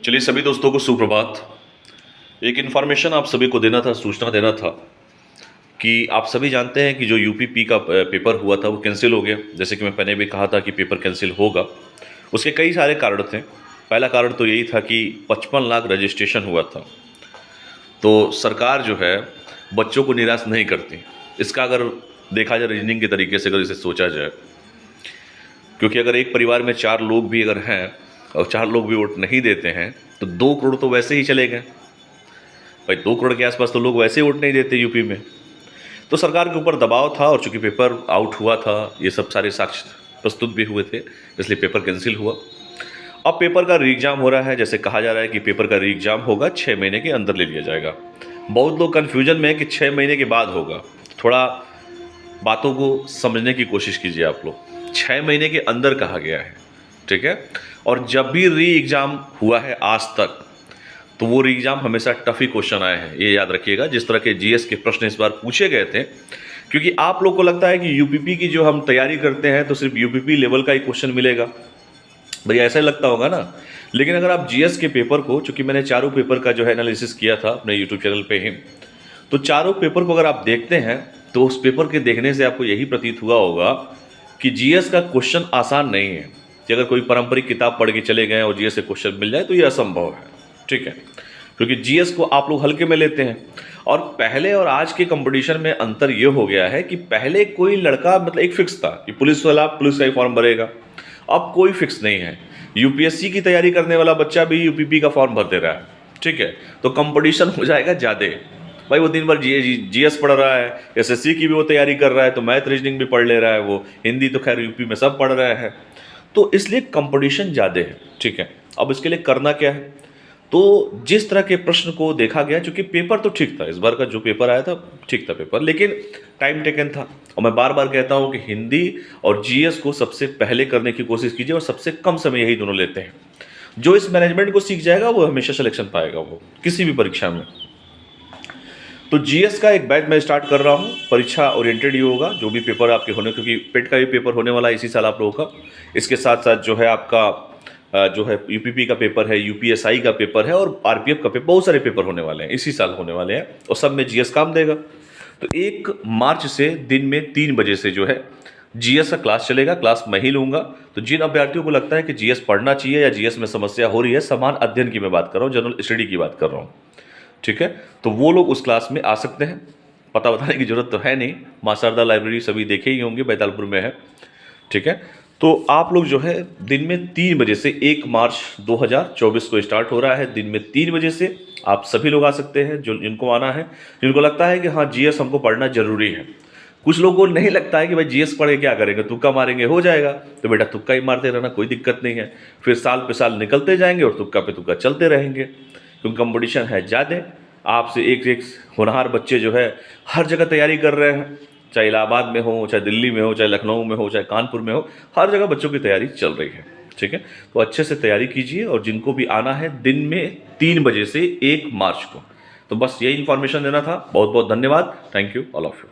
चलिए सभी दोस्तों को सुप्रभात। एक इन्फॉर्मेशन आप सभी को देना था, सूचना देना था कि आप सभी जानते हैं कि जो यूपीपी का पेपर हुआ था वो कैंसिल हो गया। जैसे कि मैं पहले भी कहा था कि पेपर कैंसिल होगा। उसके कई सारे कारण थे। पहला कारण तो यही था कि 55 लाख रजिस्ट्रेशन हुआ था। तो सरकार जो है बच्चों को निराश नहीं करती। इसका अगर देखा जाए रीजनिंग के तरीके से, अगर इसे सोचा जाए, क्योंकि अगर एक परिवार में 4 लोग भी अगर हैं और 4 लोग भी वोट नहीं देते हैं तो 2 करोड़ तो वैसे ही चले गए भाई। 2 करोड़ के आसपास तो लोग वैसे ही वोट नहीं देते यूपी में। तो सरकार के ऊपर दबाव था और चूंकि पेपर आउट हुआ था, ये सब सारे साक्ष्य प्रस्तुत भी हुए थे, इसलिए पेपर कैंसिल हुआ। अब पेपर का री एग्जाम हो रहा है। जैसे कहा जा रहा है कि पेपर का री एग्जाम होगा 6 महीने के अंदर ले लिया जाएगा। बहुत लोग कन्फ्यूजन में है कि 6 महीने के बाद होगा। थोड़ा बातों को समझने की कोशिश कीजिए आप लोग। 6 महीने के अंदर कहा गया है, ठीक है। और जब भी री एग्जाम हुआ है आज तक, तो वो री एग्जाम हमेशा टफ ही क्वेश्चन आए हैं, ये याद रखिएगा। जिस तरह के जीएस के प्रश्न इस बार पूछे गए थे, क्योंकि आप लोग को लगता है कि यूपीपी की जो हम तैयारी करते हैं तो सिर्फ यूपीपी लेवल का ही क्वेश्चन मिलेगा, भैया ऐसा ही लगता होगा ना। लेकिन अगर आप जीएस के पेपर को, चूंकि मैंने चारों पेपर का जो है एनालिसिस किया था अपने यूट्यूब चैनल पे ही, तो चारों पेपर को अगर आप देखते हैं तो उस पेपर के देखने से आपको यही प्रतीत हुआ होगा कि जीएस का क्वेश्चन आसान नहीं है। कि अगर कोई पारंपरिक किताब पढ़ के चले गए और जीएस से क्वेश्चन मिल जाए तो ये असंभव है, ठीक है। क्योंकि जीएस को आप लोग हल्के में लेते हैं। और पहले और आज के कंपटीशन में अंतर ये हो गया है कि पहले कोई लड़का, मतलब एक फिक्स था कि पुलिस वाला पुलिस का ही फॉर्म भरेगा। अब कोई फिक्स नहीं है। यूपीएससी की तैयारी करने वाला बच्चा भी यूपीपी का फॉर्म भर दे रहा है, ठीक है। तो कंपटीशन हो जाएगा ज़्यादा भाई। वो दिन भर जीएस पढ़ रहा है, एसएससी की भी वो तैयारी कर रहा है, तो मैथ रीजनिंग भी पढ़ ले रहा है, वो हिंदी तो खैर यूपी में सब पढ़ रहे हैं। तो इसलिए कंपटीशन ज़्यादा है, ठीक है। अब इसके लिए करना क्या है, तो जिस तरह के प्रश्न को देखा गया, चूंकि पेपर तो ठीक था, इस बार का जो पेपर आया था ठीक था पेपर, लेकिन टाइम टेकन था। और मैं बार बार कहता हूं कि हिंदी और जीएस को सबसे पहले करने की कोशिश कीजिए, और सबसे कम समय यही दोनों लेते हैं। जो इस मैनेजमेंट को सीख जाएगा वो हमेशा सिलेक्शन पाएगा, वो किसी भी परीक्षा में। तो जीएस का एक बैच मैं स्टार्ट कर रहा हूँ। परीक्षा ओरिएंटेड ही होगा, जो भी पेपर आपके होने, क्योंकि पेट का भी पेपर होने वाला है इसी साल आप लोगों का। इसके साथ साथ जो है आपका जो है यूपीपी का पेपर है, यूपीएसआई का पेपर है, और आरपीएफ का पेपर, बहुत सारे पेपर होने वाले हैं इसी साल होने वाले हैं, और सब में जीएस काम देगा। तो 1 मार्च से दिन में 3 बजे से जो है जीएस का क्लास चलेगा। क्लास मैं ही लूँगा। तो जिन अभ्यर्थियों को लगता है कि जीएस पढ़ना चाहिए या जीएस में समस्या हो रही है, समान अध्ययन की मैं बात कर रहा हूँ, जनरल स्टडी की बात कर रहा हूँ, ठीक है, तो वो लोग उस क्लास में आ सकते हैं। पता बताने की जरूरत तो है नहीं, मां शारदा लाइब्रेरी सभी देखे ही होंगे, बैतालपुर में है, ठीक है। तो आप लोग जो है दिन में 3 बजे से 1 मार्च 2024 को स्टार्ट हो रहा है, दिन में 3 बजे से आप सभी लोग आ सकते हैं, जो जिनको आना है, जिनको लगता है कि हाँ जीएस हमको पढ़ना जरूरी है। कुछ लोगों को नहीं लगता है कि भाई जीएस पढ़ के क्या करेंगे, तुक्का मारेंगे हो जाएगा। तो बेटा तुक्का ही मारते रहना, कोई दिक्कत नहीं है। फिर साल पे साल निकलते जाएंगे और तुक्का पे तुक्का चलते रहेंगे, क्योंकि कंपटीशन है ज़्यादा। आपसे एक एक होनहार बच्चे जो है हर जगह तैयारी कर रहे हैं, चाहे इलाहाबाद में हो, चाहे दिल्ली में हो, चाहे लखनऊ में हो, चाहे कानपुर में हो, हर जगह बच्चों की तैयारी चल रही है, ठीक है। तो अच्छे से तैयारी कीजिए, और जिनको भी आना है दिन में 3 बजे से 1 मार्च को। तो बस यही इन्फॉर्मेशन देना था। बहुत बहुत धन्यवाद। Thank you all of you.